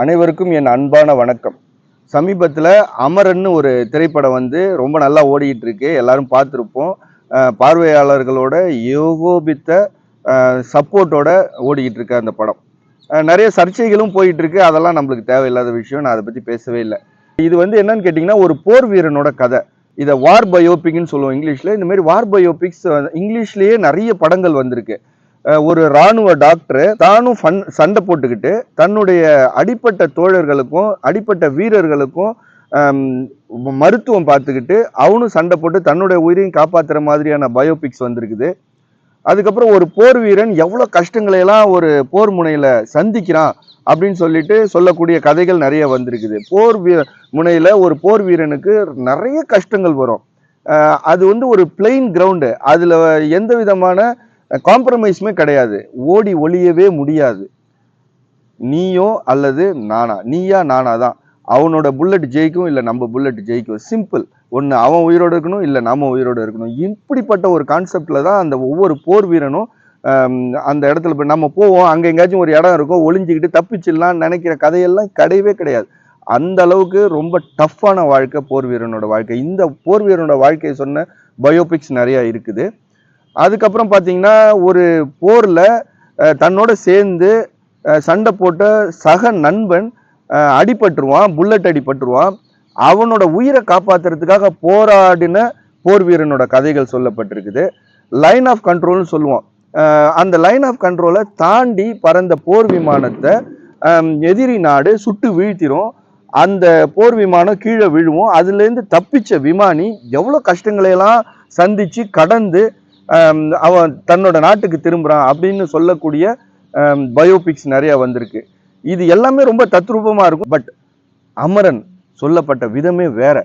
அனைவருக்கும் என் அன்பான வணக்கம். சமீபத்தில் அமரன்னு ஒரு திரைப்படம் வந்து ரொம்ப நல்லா ஓடிக்கிட்டு இருக்கு. எல்லாரும் பார்த்துருப்போம். பார்வையாளர்களோட ஏகோபித்த சப்போர்ட்டோட ஓடிக்கிட்டு இருக்கு அந்த படம். நிறைய சர்ச்சைகளும் போயிட்டு இருக்கு. அதெல்லாம் நம்மளுக்கு தேவையில்லாத விஷயம். நான் அதை பற்றி பேசவே இல்லை. இது வந்து என்னன்னு கேட்டிங்கன்னா, ஒரு போர் வீரனோட கதை. இதை வார் பயோபிக்னு சொல்லுவோம் இங்கிலீஷில். இந்த மாதிரி வார் பயோபிக்ஸ் இங்கிலீஷ்லேயே நிறைய படங்கள் வந்திருக்கு. ஒரு இராணுவ டாக்டர் தானும் சண்டை போட்டுக்கிட்டு தன்னுடைய அடிப்பட்ட தோழர்களுக்கும் அடிப்பட்ட வீரர்களுக்கும் மருத்துவம் பார்த்துக்கிட்டு அவனும் சண்டை போட்டு தன்னுடைய உயிரையும் காப்பாற்றுற மாதிரியான பயோபிக்ஸ் வந்திருக்குது. அதுக்கப்புறம் ஒரு போர் வீரன் எவ்வளோ கஷ்டங்களை எல்லாம் ஒரு போர் முனையில சந்திக்கிறான் அப்படின்னு சொல்லிட்டு சொல்லக்கூடிய கதைகள் நிறைய வந்திருக்குது. முனையில ஒரு போர் வீரனுக்கு நிறைய கஷ்டங்கள் வரும். அது வந்து ஒரு பிளெயின் கிரவுண்டு. அதுல எந்த விதமான காம்ப்ரமைஸுமே கிடையாது. ஓடி ஒளியவே முடியாது. நீயோ அல்லது நானா, நீயா நானா தான். அவனோட புல்லட் ஜெயிக்கும், இல்லை நம்ம புல்லட் ஜெயிக்கும். சிம்பிள். ஒன்று அவன் உயிரோடு இருக்கணும், இல்லை நம்ம உயிரோடு இருக்கணும். இப்படிப்பட்ட ஒரு கான்செப்ட்ல தான் அந்த ஒவ்வொரு போர் வீரனும் அந்த இடத்துல போய் நம்ம போவோம். அங்கே எங்கேயாச்சும் ஒரு இடம் இருக்கும், ஒளிஞ்சிக்கிட்டு தப்பிச்சிடலாம்னு நினைக்கிற கதையெல்லாம் கிடையவே கிடையாது. அந்த அளவுக்கு ரொம்ப டஃப்பான வாழ்க்கை போர் வீரனோட வாழ்க்கை. இந்த போர் வீரனோட வாழ்க்கையை சொன்ன பயோபிக்ஸ் நிறையா இருக்குது. அதுக்கப்புறம் பார்த்தீங்கன்னா, ஒரு போரில் தன்னோட சேர்ந்து சண்டை போட்ட சக நண்பன் அடிபட்டுருவான், புல்லட் அடிபட்டுருவான். அவனோட உயிரை காப்பாற்றுறதுக்காக போராடின போர் வீரனோட கதைகள் சொல்லப்பட்டிருக்குது. லைன் ஆஃப் கண்ட்ரோல்னு சொல்லுவோம். அந்த லைன் ஆஃப் கண்ட்ரோலை தாண்டி பறந்த போர் விமானத்தை எதிரி நாடு சுட்டு வீழ்த்திரும். அந்த போர் விமானம் கீழே விழுவும். அதுலேருந்து தப்பிச்ச விமானி எவ்வளோ கஷ்டங்களையெல்லாம் சந்தித்து கடந்து அவன் தன்னோட நாட்டுக்கு திரும்புறான் அப்படின்னு சொல்லக்கூடிய பயோபிக்ஸ் நிறைய வந்திருக்கு. இது எல்லாமே ரொம்ப தத்ரூபமா இருக்கும். பட் அமரன் சொல்லப்பட்ட விதமே வேற.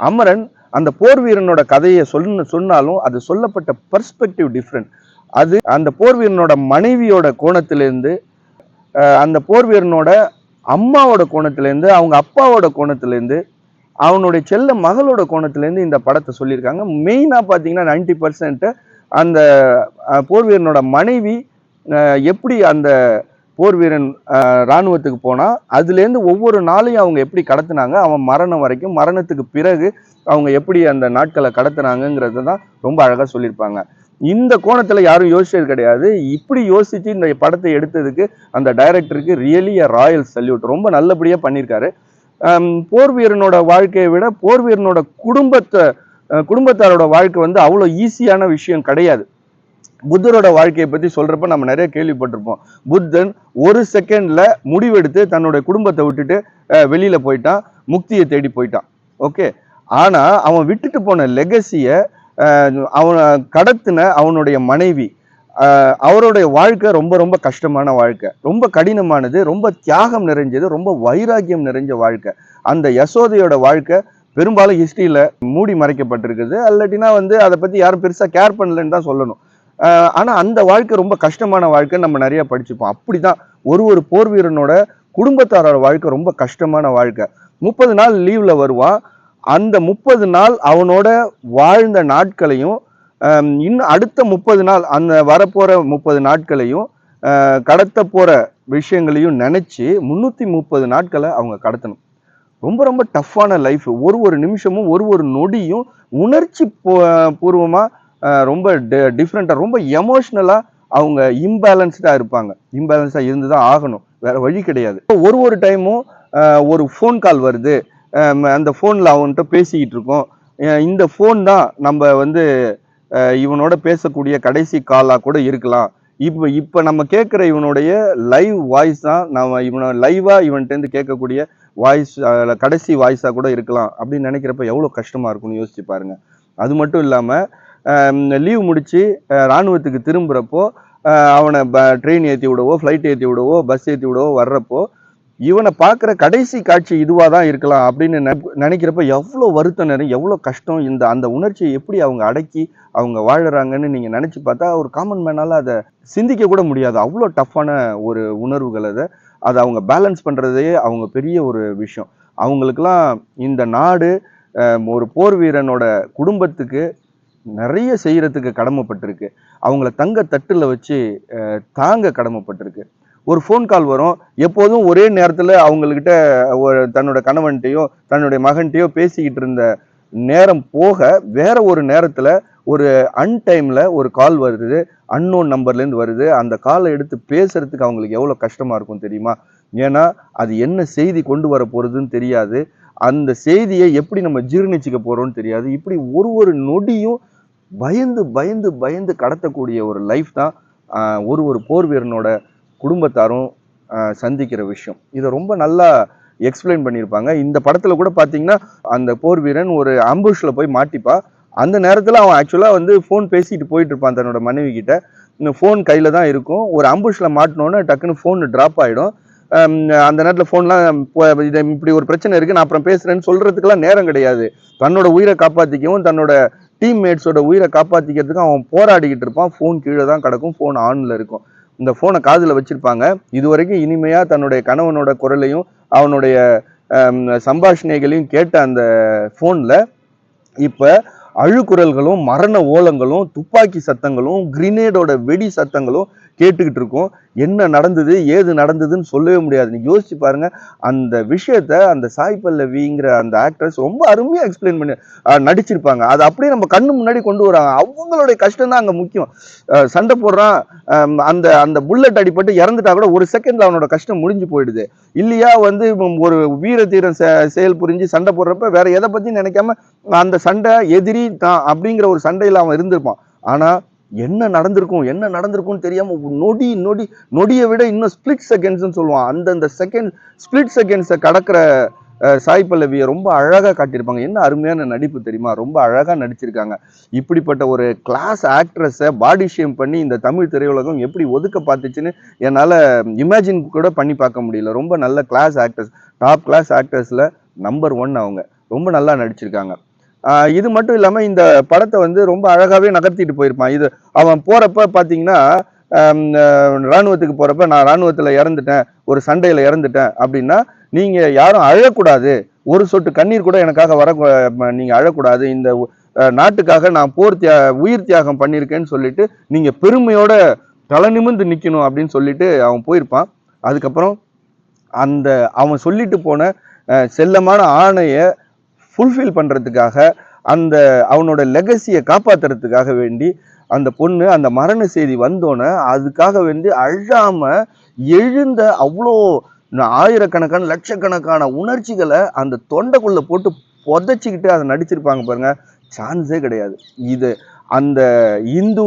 அமரன் அந்த போர் வீரனோட கதையை சொன்னாலும் அது சொல்லப்பட்ட பெர்ஸ்பெக்டிவ் டிஃப்ரெண்ட். அது அந்த போர் வீரனோட மனைவியோட கோணத்திலேருந்து, அந்த போர் வீரனோட அம்மாவோட கோணத்திலேருந்து, அவங்க அப்பாவோட கோணத்திலேருந்து, அவனுடைய செல்ல மகளோட கோணத்திலேருந்து இந்த படத்தை சொல்லியிருக்காங்க. மெயினாக பார்த்தீங்கன்னா 90% அந்த போர் வீரனோட மனைவி எப்படி அந்த போர் வீரன் இராணுவத்துக்கு போனால் அதுலேருந்து ஒவ்வொரு நாளையும் அவங்க எப்படி கடத்தினாங்க, அவன் மரணம் வரைக்கும், மரணத்துக்கு பிறகு அவங்க எப்படி அந்த நாட்களை கடத்தினாங்கிறத தான் ரொம்ப அழகாக சொல்லியிருப்பாங்க. இந்த கோணத்தில் யாரும் யோசிச்சது கிடையாது. இப்படி யோசித்து இந்த படத்தை எடுத்ததுக்கு அந்த டைரக்டருக்கு ரியலி அ ராயல் சல்யூட். ரொம்ப நல்லபடியாக பண்ணியிருக்காரு. போர் வீரனோட வாழ்க்கையை விட போர் வீரனோட குடும்பத்தாரோட வாழ்க்கை வந்து அவ்வளோ ஈஸியான விஷயம் கிடையாது. புத்தரோட வாழ்க்கையை பற்றி சொல்றப்ப நம்ம நிறைய கேள்விப்பட்டிருப்போம். புத்தன் ஒரு செகண்ட்ல முடிவெடுத்து தன்னுடைய குடும்பத்தை விட்டுட்டு வெளியில போயிட்டான், முக்தியை தேடி போயிட்டான். ஓகே. ஆனா அவன் விட்டுட்டு போன லெகசியை அவனை கடத்தின அவனுடைய மனைவி, அவருடைய வாழ்க்கை ரொம்ப ரொம்ப கஷ்டமான வாழ்க்கை, ரொம்ப கடினமானது, ரொம்ப தியாகம் நிறைஞ்சது, ரொம்ப வைராக்கியம் நிறைஞ்ச வாழ்க்கை. அந்த யசோதையோட வாழ்க்கை பெரும்பாலும் ஹிஸ்டரியில மூடி மறைக்கப்பட்டிருக்குது. அல்லாட்டினா வந்து அதை பத்தி யாரும் பெருசா கேர் பண்ணலன்னு தான் சொல்லணும். ஆனா அந்த வாழ்க்கை ரொம்ப கஷ்டமான வாழ்க்கை நம்ம நிறைய படிச்சுப்போம். அப்படிதான் ஒரு போர் வீரனோட குடும்பத்தாரோட வாழ்க்கை ரொம்ப கஷ்டமான வாழ்க்கை. 30 நாள் லீவ்ல வருவான். அந்த 30 நாள் அவனோட வாழ்ந்த நாட்களையும் இன்னும் அடுத்த 30 நாள் அந்த வரப்போற 30 நாட்களையும் கடத்த போற விஷயங்களையும் நினைச்சு 330 நாட்களை அவங்க கடத்தணும். ரொம்ப ரொம்ப டஃப்பான லைஃப். ஒரு நிமிஷமும் ஒரு நொடியும் உணர்ச்சி பூர்வமா ரொம்ப டிஃப்ரெண்ட்டாக, ரொம்ப எமோஷ்னலாக அவங்க இம்பேலன்ஸ்டாக இருப்பாங்க. இம்பேலன்ஸாக இருந்து தான் ஆகணும், வேற வழி கிடையாது. ஒரு டைமும் ஒரு ஃபோன் கால் வருது. அந்த ஃபோனில் அவன்கிட்ட பேசிக்கிட்டு இருக்கோம். இந்த ஃபோன் தான் நம்ம வந்து இவனோட பேசக்கூடிய கடைசி காலாக கூட இருக்கலாம். இப்போ நம்ம கேட்குற இவனுடைய லைவ் வாய்ஸ் தான் நம்ம லைவாக இவன்கிட்டேருந்து கேட்கக்கூடிய வாய்ஸ், கடைசி வாய்ஸாக கூட இருக்கலாம் அப்படின்னு நினைக்கிறப்ப எவ்வளோ கஷ்டமாக இருக்கும்னு யோசிச்சு பாருங்க. அது மட்டும் இல்லாமல் லீவ் முடிச்சு இராணுவத்துக்கு திரும்புகிறப்போ அவனை ட்ரெயின் ஏற்றி விடவோ, ஃப்ளைட் ஏற்றி விடவோ, பஸ் ஏற்றி விடவோ வர்றப்போ இவனை பார்க்குற கடைசி காட்சி இதுவாக தான் இருக்கலாம் அப்படின்னு நினைக்கிறப்ப எவ்வளோ வருத்தம் நிறைய, எவ்வளோ கஷ்டம். அந்த உணர்ச்சியை எப்படி அவங்க அடக்கி அவங்க வாழறாங்கன்னு நீங்கள் நினச்சி பார்த்தா ஒரு காமன் மேனால் அதை சிந்திக்க கூட முடியாது. அவ்வளோ டஃப்பான ஒரு உணர்வுகள். அதை அவங்க பேலன்ஸ் பண்ணுறதே அவங்க பெரிய ஒரு விஷயம். அவங்களுக்கெல்லாம் இந்த நாடு ஒரு போர் வீரனோட குடும்பத்துக்கு நிறைய செய்யறதுக்கு கடமைப்பட்டிருக்கு. அவங்கள தங்க தட்டுல வச்சு தாங்க கடமைப்பட்டிருக்கு. ஒரு ஃபோன் கால் வரும். எப்போதும் ஒரே நேரத்துல அவங்ககிட்ட தன்னோட கணவன்ட்டயோ, தன்னுடைய மகன்ட்டயோ பேசிக்கிட்டு இருந்த நேரம் போக, வேற ஒரு நேரத்துல ஒரு அன்டைம்ல ஒரு கால் வருது. அன்னோன் நம்பர்லேருந்து வருது. அந்த கால எடுத்து பேசுறதுக்கு அவங்களுக்கு எவ்வளோ கஷ்டமா இருக்கும் தெரியுமா? ஏன்னா, அது என்ன செய்தி கொண்டு வர போறதுன்னு தெரியாது. அந்த செய்திய எப்படி நம்ம ஜீரணிச்சுக்க போறோம்னு தெரியாது. இப்படி ஒரு ஒரு நொடியும் பயந்து, பயந்து, பயந்து கடத்தக்கூடிய ஒரு லைஃப் தான் அ ஒரு ஒரு போர் வீரனோட குடும்பத்தாரும் சந்திக்கிற விஷயம். இத ரொம்ப நல்லா எக்ஸ்பிளைன் பண்ணியிருப்பாங்க. இந்த படத்துல கூட பார்த்தீங்கன்னா, அந்த போர் வீரன் ஒரு ஆம்புஷ்ல போய் மாட்டிப்பான். அந்த நேரத்துல அவன் ஆக்சுவலா வந்து ஃபோன் பேசிட்டு போயிட்டு இருப்பான் தன்னோட மனைவி கிட்ட. இந்த ஃபோன் கையில தான் இருக்கும். ஒரு அம்புஷ்ல மாட்டுனோனே டக்குன்னு ஃபோன் டிராப் ஆயிடும். அம் அந்த நேரத்துல ஃபோன்லாம் இது இப்படி ஒரு பிரச்சனை இருக்கு. நான் அப்புறம் பேசுறேன்னு சொல்றதுக்கெல்லாம் நேரம் கிடையாது. தன்னோட உயிர காப்பாத்திக்கவும், தன்னோட டீம்மேட்ஸோட உயிர காப்பாத்திக்கிறதுக்கும் அவன் போராடிக்கிட்டு இருப்பான். ஃபோன் கீழ தான் கிடக்கும். ஃபோன் ஆன்ல இருக்கும். இந்த ஃபோன காதுல வச்சிருப்பாங்க. இதுவரைக்கும் இனிமையா தன்னுடைய கணவனோட குரலையும், அவனுடைய சம்பாஷணைகளையும் கேட்ட அந்த ஃபோன்ல இப்ப அழுகுரல்களும், மரண ஓலங்களும், துப்பாக்கி சத்தங்களும், கிரினேடோட வெடி சத்தங்களும் கேட்டுக்கிட்டு இருக்கோம். என்ன நடந்தது, ஏது நடந்ததுன்னு சொல்லவே முடியாது. நீங்க யோசிச்சு பாருங்க. அந்த விஷயத்த அந்த சாய் பல்லவிங்கிற அந்த ஆக்ட்ரஸ் ரொம்ப அருமையா எக்ஸ்பிளைன் பண்ணி நடிச்சிருப்பாங்க. அது அப்படியே நம்ம கண்ணு முன்னாடி கொண்டு வராங்க. அவங்களுடைய கஷ்டம் தான் அங்க முக்கியம். சண்டை போடுறான். அந்த அந்த புல்லட் அடிபட்டு இறந்துட்டா கூட ஒரு செகண்ட்ல அவனோட கஷ்டம் முடிஞ்சு போயிடுது. இல்லையா வந்து ஒரு வீர தீரம் செயல் புரிஞ்சு சண்டை போடுறப்ப வேற எதை பத்தி நினைக்காம அந்த சண்டை எதிரி தான் அப்படிங்கிற ஒரு சண்டையில அவன் இருந்திருப்பான். ஆனா என்ன நடந்திருக்கும், என்ன நடந்திருக்கும்னு தெரியாம நொடி நொடி நொடியை விட இன்னும் ஸ்பிளிட் செகண்ட்ஸ்ன்னு சொல்லுவான். அந்தந்த செகண்ட் ஸ்பிளிட் செகண்ட்ஸை கடக்கிற சாய் பல்லவியை ரொம்ப அழகா காட்டியிருப்பாங்க. என்ன அருமையான நடிப்பு தெரியுமா? ரொம்ப அழகா நடிச்சிருக்காங்க. இப்படிப்பட்ட ஒரு கிளாஸ் ஆக்ட்ரஸை பாடி ஷேம் பண்ணி இந்த தமிழ் திரையுலகம் எப்படி ஒதுக்க பார்த்துச்சுன்னு என்னால் இமேஜின் கூட பண்ணி பார்க்க முடியல. ரொம்ப நல்ல கிளாஸ் ஆக்டர்ஸ், டாப் கிளாஸ் ஆக்டர்ஸ்ல நம்பர் 1 அவங்க. ரொம்ப நல்லா நடிச்சிருக்காங்க. இது மட்டும் இல்லாம இந்த படத்தை வந்து ரொம்ப அழகாவே நகர்த்திட்டு போயிருப்பான். இது அவன் போறப்ப பாத்தீங்கன்னா, ராணுவத்துக்கு போறப்ப நான் ராணுவத்துல இறந்துட்டேன், ஒரு சண்டையில இறந்துட்டேன் அப்படின்னா, நீங்க யாரும் அழக்கூடாது. ஒரு சொட்டு கண்ணீர் கூட எனக்காக நீங்க அழக்கூடாது. இந்த நாட்டுக்காக நான் உயிர் தியாகம் பண்ணியிருக்கேன்னு சொல்லிட்டு நீங்க பெருமையோட தலை நிமிர்ந்து நிக்கணும் அப்படின்னு சொல்லிட்டு அவன் போயிருப்பான். அதுக்கப்புறம் அந்த அவன் சொல்லிட்டு போன செல்லமான ஆணைய ஃபுல்ஃபில் பண்றதுக்காக, அந்த அவனோட லெகசியை காப்பாத்துறதுக்காக வேண்டி அந்த பொண்ணு அந்த மரண செய்தி வந்தோன்னே அதுக்காக வேண்டி அழாம எழுந்த அவ்வளோ ஆயிரக்கணக்கான லட்சக்கணக்கான உணர்ச்சிகளை அந்த தொண்டைக்குள்ள போட்டு புதைச்சிக்கிட்டு அதை நடிச்சிருப்பாங்க பாருங்க. சான்ஸே கிடையாது. இது அந்த இந்து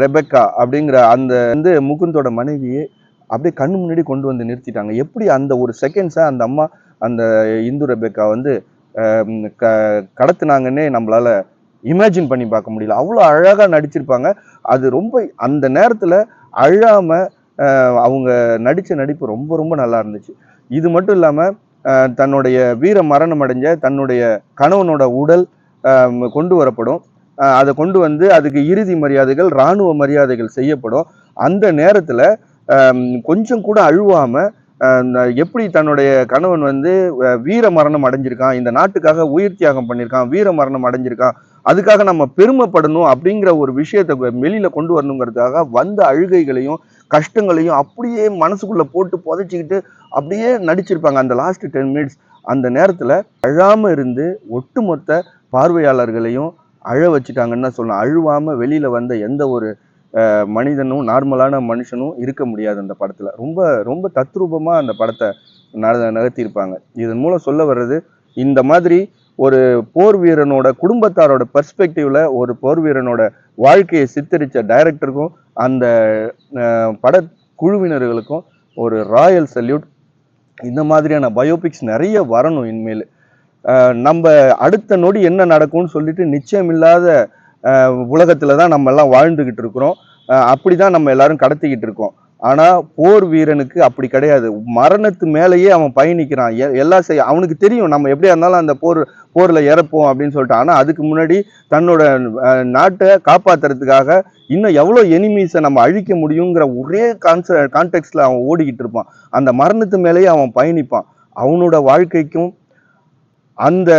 ரெபெக்கா அப்படிங்கிற அந்த வந்து முகுந்தோட மனைவியை அப்படியே கண்ணு முன்னாடி கொண்டு வந்து நிறுத்திட்டாங்க. எப்படி அந்த ஒரு செகண்ட்ஸை அந்த அம்மா அந்த இந்து ரெபெக்கா வந்து கடத்துனாங்கன்னே நம்மளால இமேஜின் பண்ணி பார்க்க முடியல. அவ்வளோ அழகா நடிச்சிருப்பாங்க. அது ரொம்ப அந்த நேரத்துல அழாம அவங்க நடிச்ச நடிப்பு ரொம்ப ரொம்ப நல்லா இருந்துச்சு. இது மட்டும் இல்லாம தன்னுடைய வீர மரணம் அடைஞ்ச தன்னுடைய கணவனோட உடல் கொண்டு வரப்படும். அதை கொண்டு வந்து அதுக்கு இறுதி மரியாதைகள், இராணுவ மரியாதைகள் செய்யப்படும். அந்த நேரத்துல கொஞ்சம் கூட அழுவாம எப்படி தன்னுடைய கணவன் வந்து வீர மரணம் அடைஞ்சிருக்கான், இந்த நாட்டுக்காக உயிர் தியாகம் பண்ணியிருக்கான், வீர மரணம் அடைஞ்சிருக்கான், அதுக்காக நம்ம பெருமைப்படணும் அப்படிங்கிற ஒரு விஷயத்தை வெளியில கொண்டு வரணுங்கிறதுக்காக வந்த அழுகைகளையும் கஷ்டங்களையும் அப்படியே மனசுக்குள்ள போட்டு புதைச்சிக்கிட்டு அப்படியே நடிச்சிருப்பாங்க. அந்த லாஸ்ட் 10 மினிட்ஸ் அந்த நேரத்துல அழாம இருந்து ஒட்டுமொத்த பார்வையாளர்களையும் அழ வச்சுட்டாங்கன்னு தான் சொல்லணும். அழுவாம வெளியில வந்த எந்த ஒரு மனிதனும், நார்மலான மனுஷனும் இருக்க முடியாது அந்த படத்துல. ரொம்ப ரொம்ப தத்ரூபமா அந்த படத்தை நகர்த்தியிருப்பாங்க. இதன் மூலம் சொல்ல வர்றது, இந்த மாதிரி ஒரு போர் வீரனோட குடும்பத்தாரோட பெர்ஸ்பெக்டிவ்ல ஒரு போர் வீரனோட வாழ்க்கையை சித்தரிச்ச டைரக்டருக்கும் அந்த பட குழுவினர்களுக்கும் ஒரு ராயல் சல்யூட். இந்த மாதிரியான பயோபிக்ஸ் நிறைய வரணும் இனிமேல். நம்ம அடுத்த நொடி என்ன நடக்கும்னு சொல்லிட்டு நிச்சயம் இல்லாத உலகத்துல தான் நம்ம எல்லாம் வாழ்ந்துகிட்டு இருக்கிறோம். அப்படிதான் நம்ம எல்லாரும் கடத்திக்கிட்டு இருக்கோம். ஆனா போர் வீரனுக்கு அப்படி கிடையாது. மரணத்து மேலேயே அவன் பயணிக்கிறான். எல்லாம் அவனுக்கு தெரியும் நம்ம எப்படியா இருந்தாலும் அந்த போர்ல இறப்போம் அப்படின்னு சொல்லிட்டு. ஆனா அதுக்கு முன்னாடி தன்னோட நாட்டை காப்பாத்துறதுக்காக இன்னும் எவ்வளவு எனிமீஸை நம்ம அழிக்க முடியுங்கிற ஒரே கான்டெக்ட்ல அவன் ஓடிக்கிட்டு இருப்பான். அந்த மரணத்து மேலேயே அவன் பயணிப்பான். அவனோட வாழ்க்கைக்கும் அந்த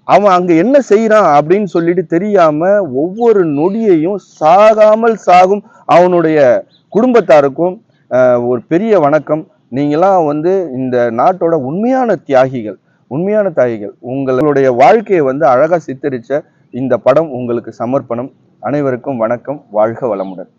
அவன் அங்க என்ன செய்யறான் அப்படின்னு சொல்லிட்டு தெரியாம ஒவ்வொரு நொடியையும் சாகாமல் சாகும் அவனுடைய குடும்பத்தாருக்கும் ஒரு பெரிய வணக்கம். நீங்களாம் வந்து இந்த நாட்டோட உண்மையான தியாகிகள். உங்களுடைய வாழ்க்கையை வந்து அழகா சித்தரிச்ச இந்த படம் உங்களுக்கு சமர்ப்பணம். அனைவருக்கும் வணக்கம். வாழ்க வளமுடன்.